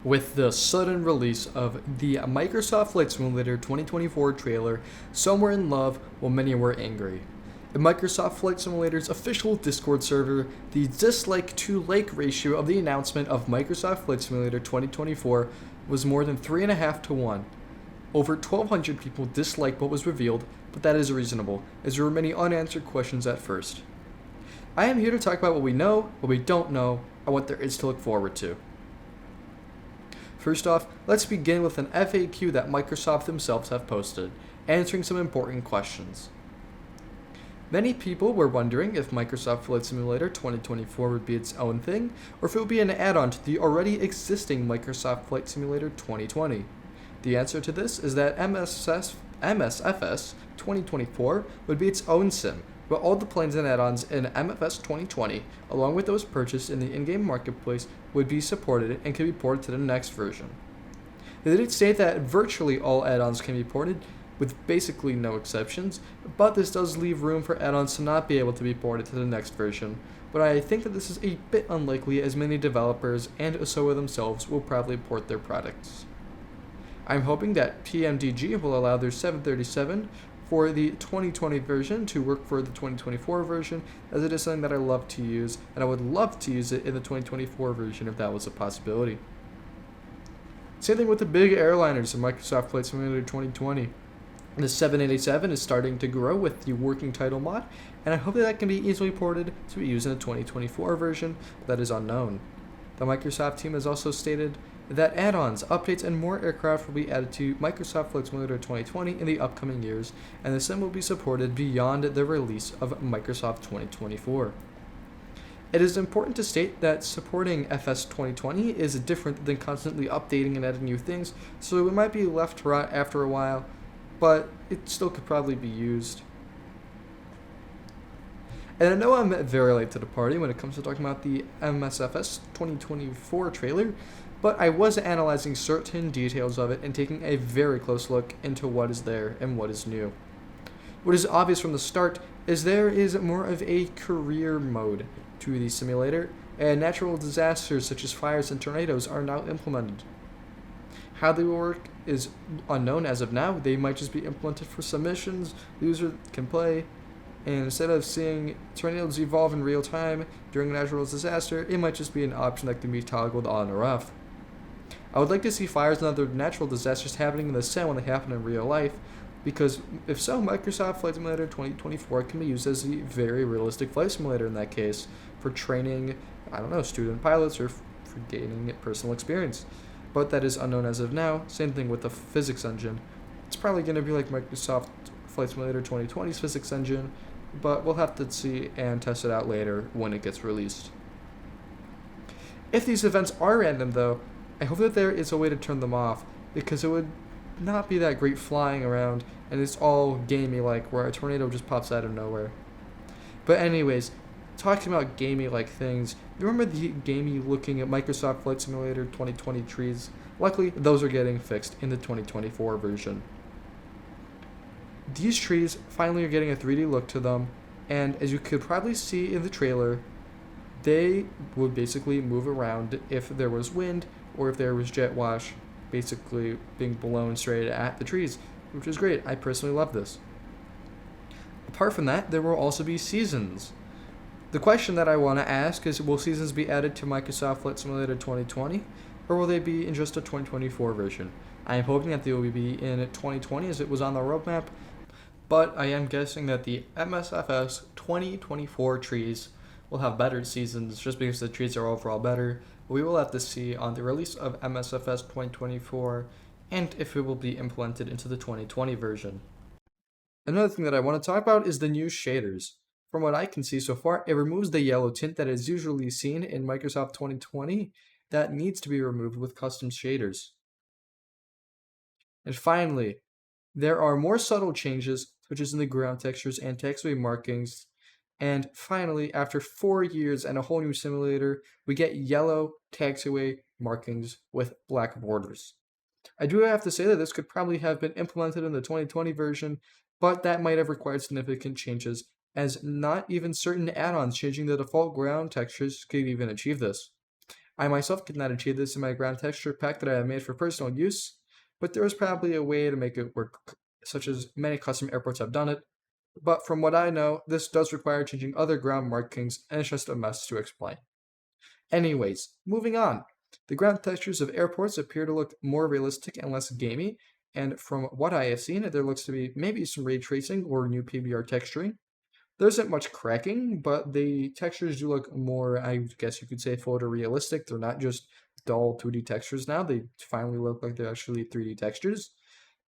With the sudden release of the Microsoft Flight Simulator 2024 trailer, some were in love while many were angry. In Microsoft Flight Simulator's official Discord server, the dislike to like ratio of the announcement of Microsoft Flight Simulator 2024 was more than 3.5 to 1. Over 1,200 people disliked what was revealed, but that is reasonable, as there were many unanswered questions at first. I am here to talk about what we know, what we don't know, and what there is to look forward to. First off, let's begin with an FAQ that Microsoft themselves have posted, answering some important questions. Many people were wondering if Microsoft Flight Simulator 2024 would be its own thing, or if it would be an add-on to the already existing Microsoft Flight Simulator 2020. The answer to this is that MSFS 2024 would be its own sim, but all the planes and add-ons in MFS 2020, along with those purchased in the in-game marketplace, would be supported and can be ported to the next version. They did state that virtually all add-ons can be ported, with basically no exceptions, but this does leave room for add-ons to not be able to be ported to the next version. But I think that this is a bit unlikely, as many developers and Asus themselves will probably port their products. I'm hoping that PMDG will allow their 737 for the 2020 version to work for the 2024 version, as it is something that I love to use, and I would love to use it in the 2024 version if that was a possibility. Same thing with the big airliners in Microsoft Flight Simulator 2020. The 787 is starting to grow with the working title mod, and I hope that can be easily ported to be used in the 2024 version, but that is unknown. The Microsoft team has also stated that add-ons, updates, and more aircraft will be added to Microsoft Flight Simulator 2020 in the upcoming years, and the sim will be supported beyond the release of Microsoft 2024. It is important to state that supporting FS 2020 is different than constantly updating and adding new things, so it might be left to rot after a while, but it still could probably be used. And I know I'm very late to the party when it comes to talking about the MSFS 2024 trailer, but I was analyzing certain details of it and taking a very close look into what is there and what is new. What is obvious from the start is there is more of a career mode to the simulator, and natural disasters such as fires and tornadoes are now implemented. How they will work is unknown as of now. They might just be implemented for some missions the user can play, and instead of seeing tornadoes evolve in real time during a natural disaster, it might just be an option that can be toggled on or off. I would like to see fires and other natural disasters happening in the sim when they happen in real life, because if so, Microsoft Flight Simulator 2024 can be used as a very realistic flight simulator in that case, for training, student pilots or for gaining personal experience. But that is unknown as of now. Same thing with the physics engine. It's probably going to be like Microsoft Flight Simulator 2020's physics engine, but we'll have to see and test it out later when it gets released. If these events are random though, I hope that there is a way to turn them off, because it would not be that great flying around and it's all gamey like, where a tornado just pops out of nowhere. But anyways, talking about gamey like things, remember the gamey looking Microsoft Flight Simulator 2020 trees? Luckily, those are getting fixed in the 2024 version. These trees finally are getting a 3D look to them, and as you could probably see in the trailer, they would basically move around if there was wind or if there was jet wash basically being blown straight at the trees, which is great. I personally love this. Apart from that, there will also be seasons. The question that I want to ask is, will seasons be added to Microsoft Flight Simulator 2020, or will they be in just a 2024 version? I am hoping that they will be in 2020 as it was on the roadmap, but I am guessing that the MSFS 2024 trees will have better seasons just because the trees are overall better. We will have to see on the release of MSFS 2024 and if it will be implemented into the 2020 version. Another thing that I want to talk about is the new shaders. From what I can see so far, it removes the yellow tint that is usually seen in Microsoft 2020 that needs to be removed with custom shaders. And finally, there are more subtle changes, such as in the ground textures and taxiway markings. And finally, after 4 years and a whole new simulator, we get yellow taxiway markings with black borders. I do have to say that this could probably have been implemented in the 2020 version, but that might have required significant changes, as not even certain add-ons changing the default ground textures could even achieve this. I myself could not achieve this in my ground texture pack that I have made for personal use, but there is probably a way to make it work, such as many custom airports have done it. But from what I know, this does require changing other ground markings, and it's just a mess to explain. Anyways, moving on. The ground textures of airports appear to look more realistic and less gamey, and from what I have seen, there looks to be maybe some ray tracing or new PBR texturing. There isn't much cracking, but the textures do look more, I guess you could say, photorealistic. They're not just dull 2D textures now. They finally look like they're actually 3D textures.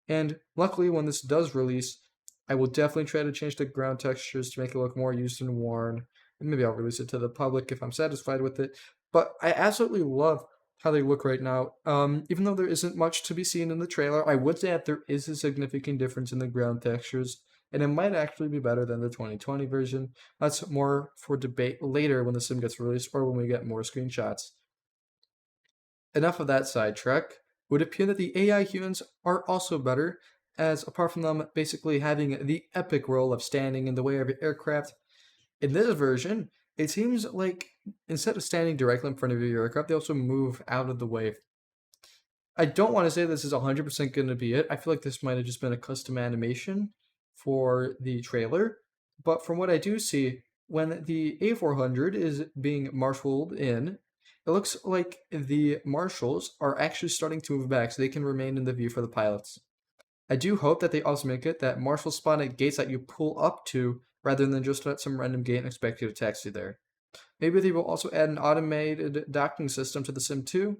And luckily, when this does release, I will definitely try to change the ground textures to make it look more used and worn. And maybe I'll release it to the public if I'm satisfied with it. But I absolutely love how they look right now. Even though there isn't much to be seen in the trailer, I would say that there is a significant difference in the ground textures, and it might actually be better than the 2020 version. That's more for debate later when the sim gets released or when we get more screenshots. Enough of that sidetrack. It would appear that the AI humans are also better, as apart from them basically having the epic role of standing in the way of your aircraft, in this version, it seems like instead of standing directly in front of your aircraft, they also move out of the way. I don't want to say this is 100% going to be it. I feel like this might have just been a custom animation for the trailer. But from what I do see, when the A400 is being marshaled in, it looks like the marshals are actually starting to move back so they can remain in the view for the pilots. I do hope that they also make it that marshals spawn at gates that you pull up to rather than just at some random gate and expect you to taxi there. Maybe they will also add an automated docking system to the sim too,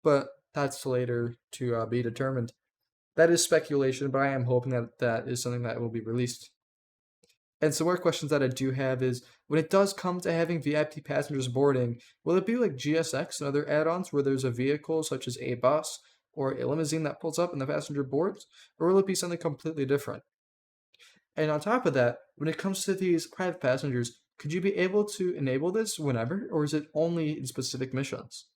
but that's later to be determined. That is speculation, but I am hoping that that is something that will be released. And some more questions that I do have is, when it does come to having VIP passengers boarding, will it be like GSX and other add-ons where there's a vehicle such as a bus or a limousine that pulls up and the passenger boards, or will it be something completely different? And on top of that, when it comes to these private passengers, could you be able to enable this whenever, or is it only in specific missions?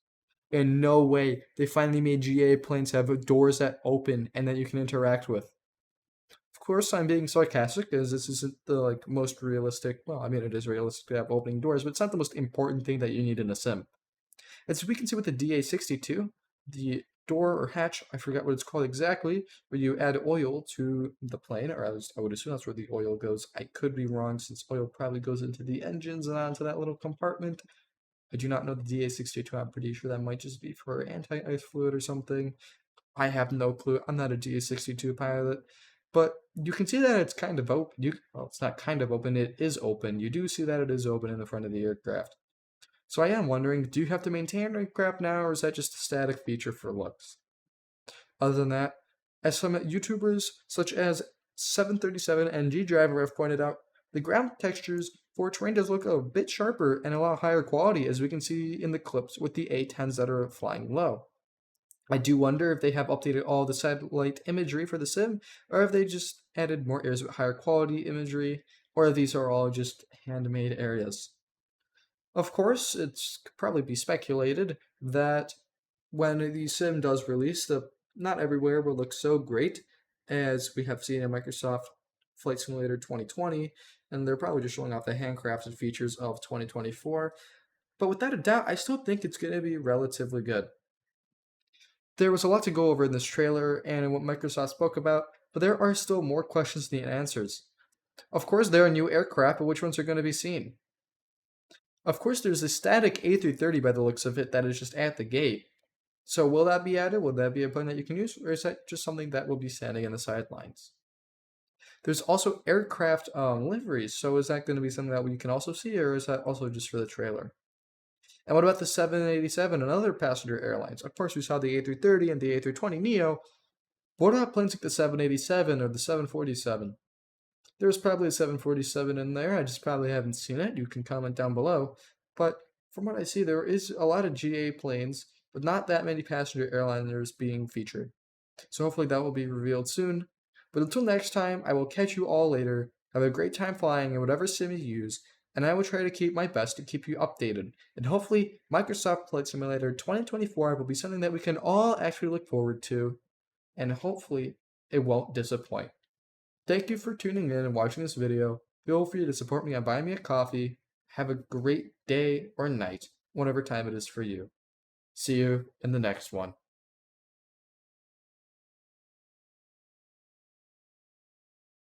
In no way. They finally made GA planes have doors that open and that you can interact with. Of course, I'm being sarcastic, as this isn't the most realistic. Well, I mean, it is realistic to have opening doors, but it's not the most important thing that you need in a sim. As we can see with the DA62, the door or hatch, I forgot what it's called exactly, where you add oil to the plane, or at least I would assume that's where the oil goes. I could be wrong, since oil probably goes into the engines and onto that little compartment. I do not know the DA62. I'm pretty sure that might just be for anti-ice fluid or something. I have no clue. I'm not a DA62 pilot. But you can see that it's kind of open. Well, it's not kind of open. It is open. You do see that it is open in the front of the aircraft. So I am wondering, do you have to maintain aircraft now, or is that just a static feature for looks? Other than that, as some YouTubers such as 737 and G Driver have pointed out, the ground textures for terrain does look a bit sharper and a lot higher quality, as we can see in the clips with the A10s that are flying low. I do wonder if they have updated all the satellite imagery for the sim, or if they just added more areas with higher quality imagery, or if these are all just handmade areas. Of course, it's could probably be speculated that when the sim does release, not everywhere will look so great as we have seen in Microsoft Flight Simulator 2020, and they're probably just showing off the handcrafted features of 2024. But without a doubt, I still think it's going to be relatively good. There was a lot to go over in this trailer and in what Microsoft spoke about, but there are still more questions than answers. Of course, there are new aircraft, but which ones are going to be seen? Of course, there's a static A330 by the looks of it that is just at the gate. So will that be added? Will that be a plane that you can use? Or is that just something that will be standing in the sidelines? There's also aircraft liveries. So is that going to be something that we can also see, or is that also just for the trailer? And what about the 787 and other passenger airlines? Of course, we saw the A330 and the A320neo. What about planes like the 787 or the 747? There's probably a 747 in there. I just probably haven't seen it. You can comment down below. But from what I see, there is a lot of GA planes, but not that many passenger airliners being featured. So hopefully that will be revealed soon. But until next time, I will catch you all later. Have a great time flying in whatever sim you use, and I will try to keep my best to keep you updated. And hopefully, Microsoft Flight Simulator 2024 will be something that we can all actually look forward to, and hopefully it won't disappoint. Thank you for tuning in and watching this video. Feel free to support me on Buy Me a Coffee. Have a great day or night, whatever time it is for you. See you in the next one.